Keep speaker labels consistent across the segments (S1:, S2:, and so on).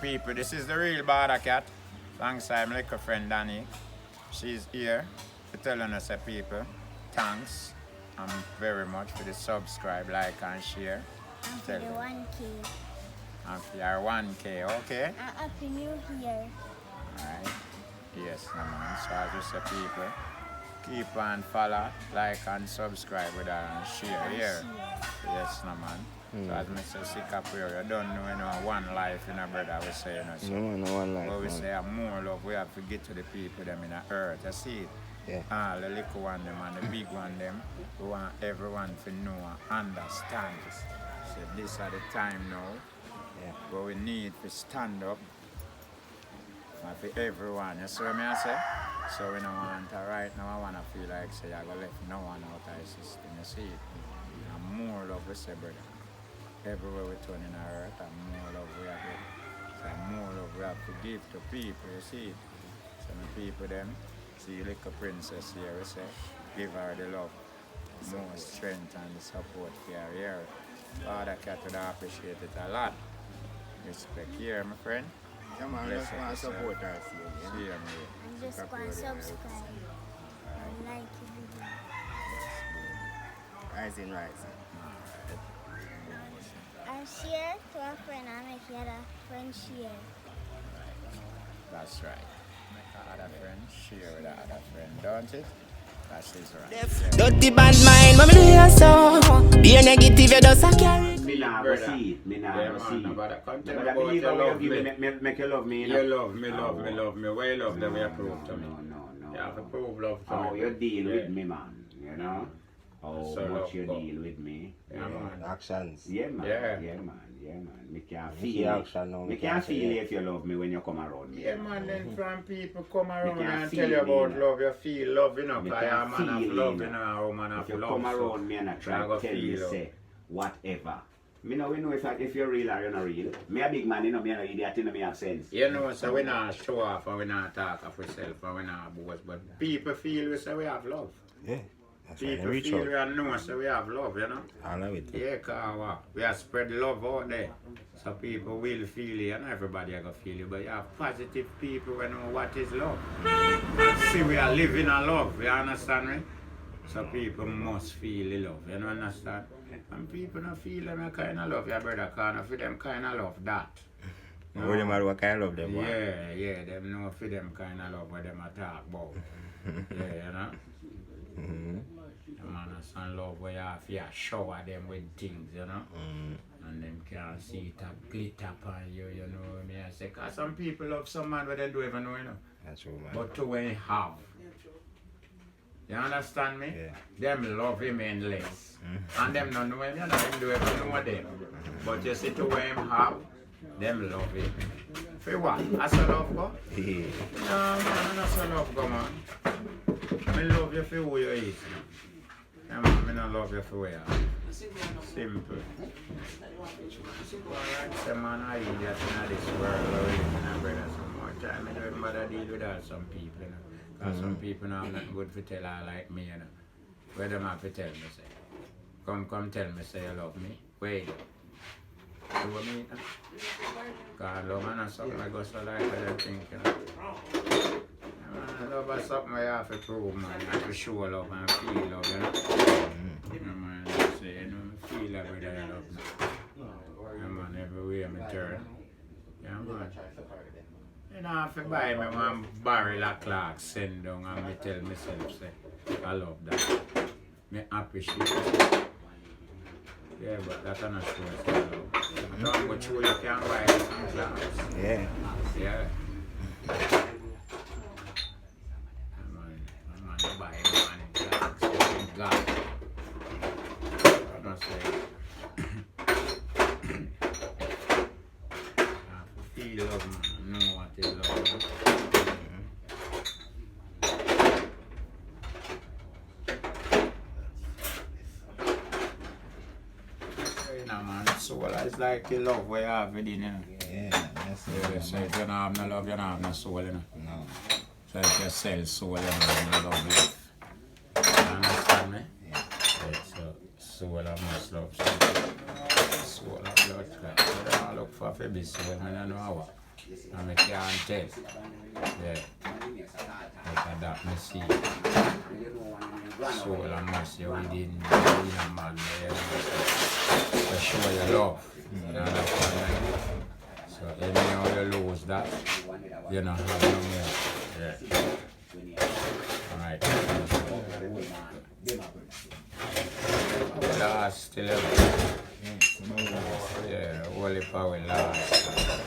S1: people. This is the real bawdacat. Alongside my little friend Danny. She's here to telling us, people, thanks very much for the subscribe, like, and share.
S2: And for the 1K.
S1: And for your 1K, okay?
S2: And Happy New Year.
S1: Alright. Yes, no man. So as we say, people, keep on follow, like, and subscribe with her and share here. Yes, no man. So as Mr. Sikapur, you don't know, one life in a brother, we say, so.
S3: No one life.
S1: But we say more love, we have to get to the people them in the earth. You see it?
S3: Yeah.
S1: All the little one them and the big one them, we want everyone to know and understand this. So this are the time now.
S3: Yeah.
S1: But we need to stand up for everyone. You see what I say? So we don't want to right now I wanna feel like say I go left no one out of the system. You see it? And more love we say, brother. Everywhere we turn in our earth, and more love we have to, so more love we have to give to people, you see it. So the people them, see like a princess here, we say, give her the love, more strength and support for her here. bawdacat would appreciate it a lot. Respect here, my friend.
S3: Yeah, man,
S1: Bless
S3: just want to
S1: yourself.
S3: support us.
S1: See you, mate.
S2: And just go and subscribe. And like the video.
S3: Rising, rising.
S2: And share to a friend and make the other friend share.
S1: That's right. Make other friend share with the other friend, don't it? That is right.
S4: Dirty bad mind, but me do you so. Be a negative, you just a carry.
S5: Me nah go see it. Me nah go see it.
S1: But
S5: But I believe you love me. Make you love me.
S1: You love me. Why you love them? You prove to me.
S5: No.
S1: You have to prove love to
S5: How
S1: me.
S5: you deal with me, man. You know? How
S1: So
S5: much you
S1: love,
S5: deal with me.
S1: Yeah, man.
S3: Actions.
S5: Yeah, man.
S1: Yeah.
S5: Yeah, man. Me can
S3: You see
S5: feel
S3: action now,
S5: it.
S3: me
S5: Me can
S3: can't
S5: feel
S3: say
S5: it if you love me when you come around me.
S1: Yeah, man, then from people come around
S5: can
S1: and
S5: feel
S1: tell you about
S5: me.
S1: love, you feel love, you know,
S5: Me
S1: because
S5: can
S1: you're a man of
S5: feel
S1: love,
S5: me.
S1: you know, a woman
S5: If
S1: of
S5: you
S1: love.
S5: come
S1: so
S5: around me and I try
S1: you
S5: to
S1: go
S5: tell
S1: feel
S5: me,
S1: love.
S5: say, whatever. Me know if you're real or you're not real. Me a big man, you know, me an idiot, you know, me have sense.
S1: You know, so we not show off and we not talk of ourselves and we not boast, but people feel we say we have love.
S3: Yeah. That's why they
S1: People
S3: reach
S1: feel
S3: out.
S1: we know so we have love, you know.
S3: I love it.
S1: Yeah, cause we have spread love out there. So people will feel you and everybody are gonna feel you. But you have positive people who know what is love. And see we are living a love, you understand me? So people must feel the love, you know, understand? And people don't feel them kind of love, your brother can't feel them kind of love that.
S3: No. What matter what kind of love them want.
S1: Yeah, them know for them kind of love what them a talk about. Yeah, you know? Them understand love where you have to shower them with things, you know? And them can't see it a glitter upon you, you know what I mean? I say, cause some people love some man but they don't even know, you know?
S3: That's true, man.
S1: But to when he have. You understand me?
S3: Yeah.
S1: Them love him endless. And them don't know him, you know, them do even know them. But you see to where him have, them love him. For what? That's a love go?
S3: Yeah.
S1: No man, that's a love go, man. I love you for who you is. Yeah, man, I don't love you for where you are. Simple. Alright, so man, I idiot in this world where we live in, brother. Some more time, I don't bother deal with all some people, you know. Because some people know I'm not good for tell her like me, you know. Where them have to tell me, say. Come tell me, say you love me. Wait. You want me, you know? Because love man is something I go so like I don't think, you know. Yeah, man, love is something I have to prove, man. I have to show love and feel love, you know. Yeah, man, say, you know, feel every day I love me. Yeah, man, everywhere I turn. Yeah, man. You know, I have to buy me one barrel of Clark, send down and me tell myself, say, I love that. Me appreciate it. Yeah, but that's not true, it's not love. Don't go through, you can buy some Clarks.
S3: Yeah.
S1: Yeah. Man, you buy man, Clarks, you got it. I don't say. I feel love, man. Know what is love. You know, man, soul is like the love we have within, you know.
S3: Yeah, that's
S1: Yeah,
S3: it.
S1: so if you don't have no love, you don't have no soul, you know.
S3: No.
S1: So if you sell soul, you don't have no love life. You understand me?
S3: Yeah.
S1: It's soul of must love. Soul of blood clot. You don't look for be soul, I don't know how. And I can't tell. Yeah. Like that, me see. Soul and mercy within a man. To show your love. You understand? So anyhow you lose that, you don't have no more. Yeah. Alright. Last still yeah, only power last.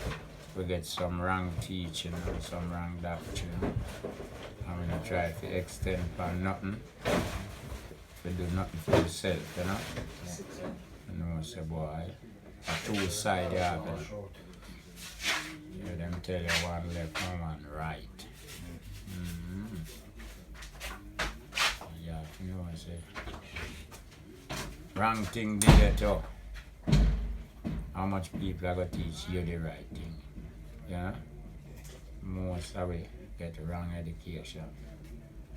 S1: We get some wrong teaching and some wrong doctrine. I'm gonna try to extend upon nothing. We do nothing for yourself, you know? You know, say boy, a two-sided happen. Yeah, them tell you one left and one right. Yeah, you know what I say. Wrong thing did it too. How much people are going to teach you the right thing? Yeah? Most of we get the wrong education.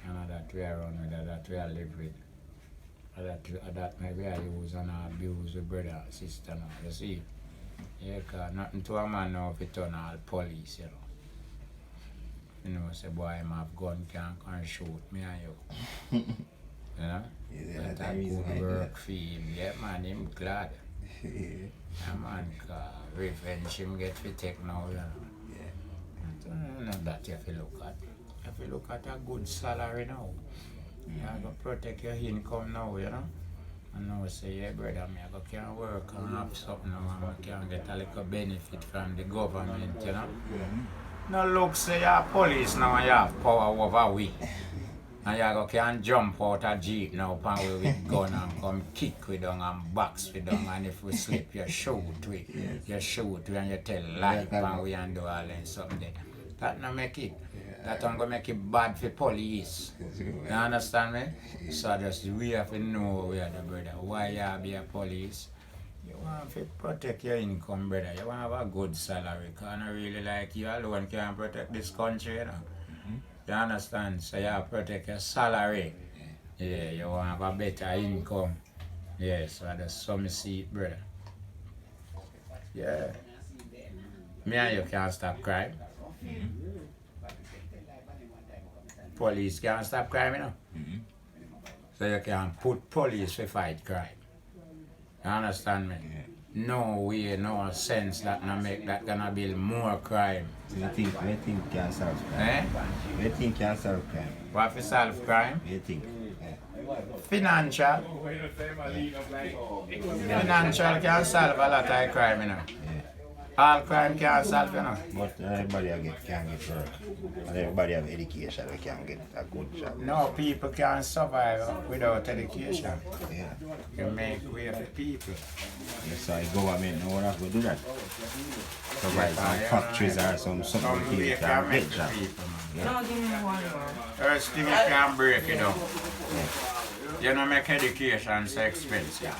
S1: And that we are on with, that we are live with. That maybe I use and abuse the brother and sister now, you see? Yeah, cause nothing to a man now if it turn all police, you know. You know, say boy, him have gun can shoot me and you. You know?
S3: Yeah,
S1: that good work for him. Yeah, man, him glad. Yeah, man, cause revenge him get to take now, you know. Yeah. That you have to look at. You have to look at a good salary now. You have to protect your income now, you know. And now say, yeah, brother, I can work and have something now and I can get a little benefit from the government, you know. Now look, say you're police now and you have power over we. And you can jump out a jeep now and with gun and come kick we down and box we down, and if we slip you shoot we. You shoot we and you tell lie and we and do all that something. That not make it. That don't go make it bad for police. You understand me? So just we have to know we are the brother. Why you be a police? You want to protect your income, brother. You want to have a good salary. Because I really like you alone can protect this country, you know. You understand? So you protect your salary. Yeah, you want to have a better income. Yeah, so that's some see it, brother. Yeah. Me and you can't stop crime. Police can't stop crime, you know. So you can put police to fight crime. You understand me? No way, no sense that no make that gonna build more crime.
S3: So you think can solve crime?
S1: Eh?
S3: You think can solve crime?
S1: What for solve crime?
S3: You think?
S1: Financial. Financial can solve a lot of crime, you know. All crime can solve, you know.
S3: But everybody can get work. And everybody have education, they can get a good job.
S1: No, people can survive without education.
S3: Yeah.
S1: You make way for people.
S3: Yes, so the government no one have to do that. Provide some factories or something
S1: Some way
S3: people
S1: can
S3: can
S1: make
S3: get job.
S1: people, man.
S3: Yeah.
S6: No, give me one more.
S1: First thing you can break it up. You know, make education so expensive.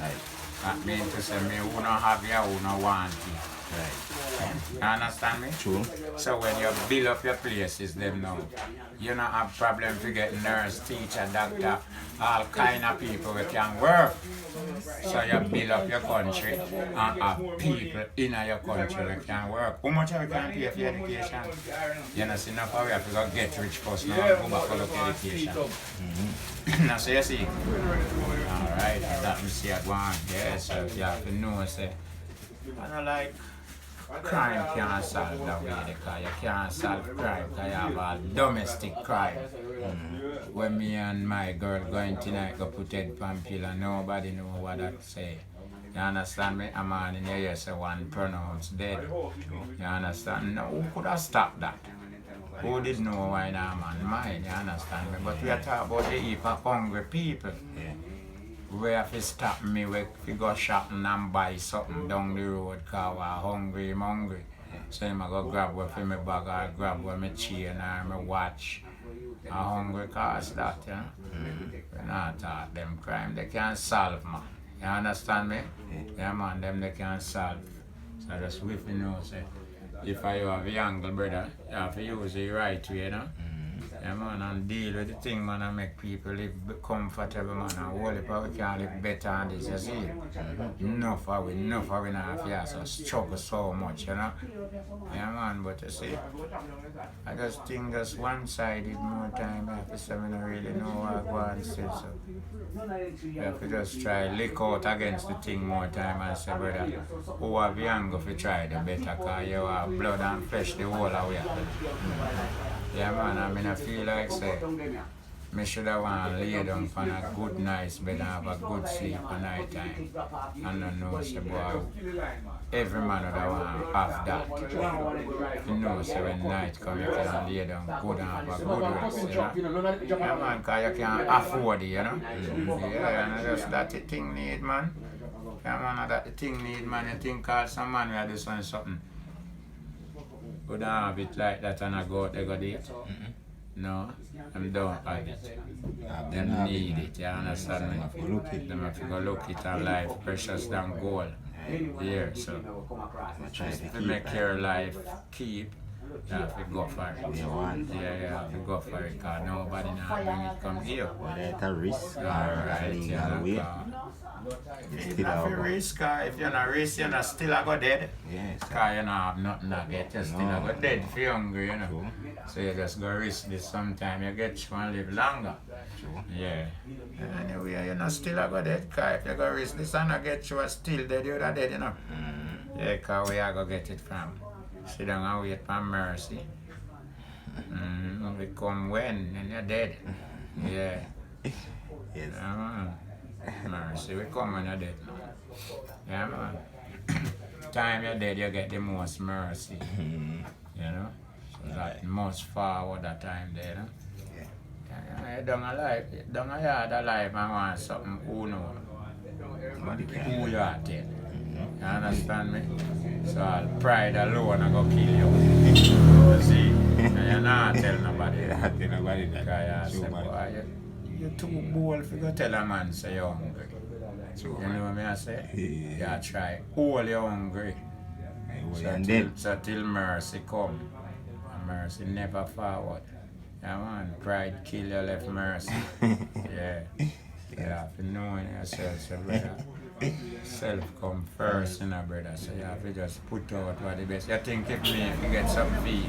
S3: Right.
S1: That means to say me who don't have you, who don't want you.
S3: Right.
S1: You understand me?
S3: True.
S1: So when you build up your places, them now, you don't have problem to get nurse, teacher, doctor, all kind of people who can work. So you build up your country and have people in your country that can work. How much you can pay for your education? You know, see, enough we have to go get rich first now and go back for look education. Now, so you see, alright, that me see it one. Yeah, so you have to know, say, I don't like crime can't solve that way because you can't solve crime because you have a domestic crime. When me and my girl going tonight go put head pan pill and nobody know what that say. You understand me? A man in your ear say one pronounced dead. You understand? No, who could have stopped that? Who did know why that man mind? You understand me? But we are talking about the heap of hungry people. We have to stop me, we go shopping and buy something down the road because we're hungry, I'm hungry. So I'm going to grab what for my bag or grab what my chain or my watch. I'm hungry cause that, you know. We're not taught them crime, they can't solve, man. You understand me? Yeah, man, them they can't solve. So just with you know, say, if I have a younger brother, you have to use the right way, you know. Yeah, man, and deal with the thing, man, and make people live comfortable, man, and all the we can live better and this, you see. Enough of we not have to so struggle so much, you know. Yeah, man, but you see, I just think just one-sided more time, I have to say, I don't really know what I go and say, so. You have to just try lick out against the thing more time and say, brother, who have the angle to try the better, because you have blood and flesh the whole way. Yeah, man, I mean, I feel like, say, I should have want to lay down on a good, nice bed and have a good sleep at night time. And I know, say, boy, every man would want to have that. You know, so when night comes, you can lay down good and have a good rest, you know. Yeah, man, because you can't afford it, you know. Yeah, and just that the thing need, man. Yeah, man, that the thing need, man. You think call some man will do something. Would I have it like that and I go out there go date? No, I don't have it. They need it, you understand me? Them have to go look it and life precious than gold. Yeah, so just to make your life keep, you have to go for it. Yeah, you have to go for it because nobody now bring it come here.
S3: It's a risk.
S1: Alright,
S3: legal way.
S1: You have to risk, if you're not risk, you're not still a go dead.
S3: Yes.
S1: Because you don't have nothing to get, you're still a go dead if you're hungry, you know. So you just go risk this sometime, you get you and live longer. Yeah. Anyway, you're not still a go dead, because if you go risk this and I get you still dead, you're dead, you know. Yeah, because where you go get it from? Sit down and wait for mercy. We come when, and you're dead. Yeah.
S3: Yes.
S1: Mercy, we come when you're dead. Yeah, man. Time you're dead, you get the most mercy. You know? So that most forward that time there, you know? Yeah. You don't alive, don't a yard alive and want something who know. Who you are dead. You understand me? So all pride alone I go kill you. You see? And you're not tell nobody.
S3: You're not tell nobody that.
S1: Because you say, boy, you're too bold for to tell a man say you're hungry. You know what I say?
S3: Yeah.
S1: You try all you're hungry. So till mercy come. And mercy never forward. Yeah, man, pride kill you, left mercy. Yeah. You have to know yourself, so brother. Self come first, you know, brother. So you have to just put out what the best. You think if me if you get some fee,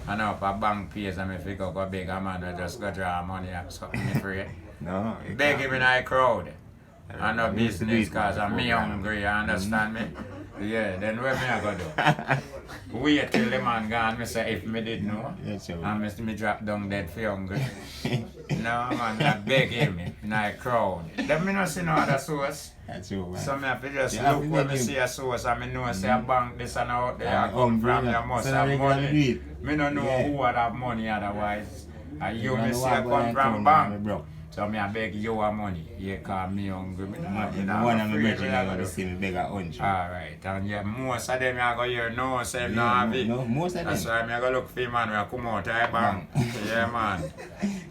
S1: and up a bank pays and if you go beg a man, I just go draw money or something for it.
S3: No.
S1: Beg him in a crowd. And no business because I'm me hungry, you understand me? Yeah, then what me I go do? Wait till the man gone, me say if me did know.
S3: Yes,
S1: and me drop down dead for hungry. No man, I beg him in a crowd. Then me not see no other source.
S3: That's all, man.
S1: So me have to just look when me see a source and me know say a bank this and out there I come from, you must have money. Me no know who would have money otherwise. And you me see I come from bank. So me I beg you a money. You call me hungry. Me
S3: one of my brethren are going to see me beg a hunch.
S1: Alright, and yeah, most of them I go hear no, say no have it.
S3: No, most of them.
S1: That's why I go look for him man when I come out of the bank. Yeah man.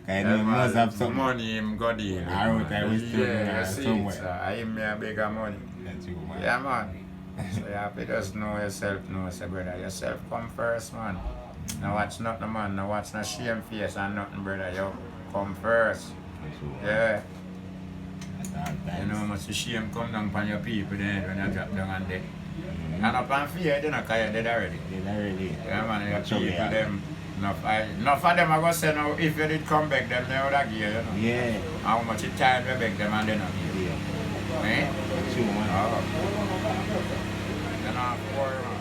S3: Kind of must have some
S1: money him go deal.
S3: I wrote I was still somewhere.
S1: So I me a beg a money.
S3: That's you, man.
S1: Yeah man. So you have to just know yourself, say brother. Yourself come first man. Now watch nothing man, now watch no shame face and nothing brother. You come first. Yeah. You know, much shame come down on your people then when you drop down and dead. And up on fear, they don't because you're dead already.
S3: Dead already.
S1: Yeah, man, your people, them. Enough of them, I go say now, if you did come back, them they would have given you, know.
S3: Yeah.
S1: How much time you beg them and they not give you.
S3: Yeah.
S1: Eh?
S3: True, man.
S1: Oh. They're not poor, man.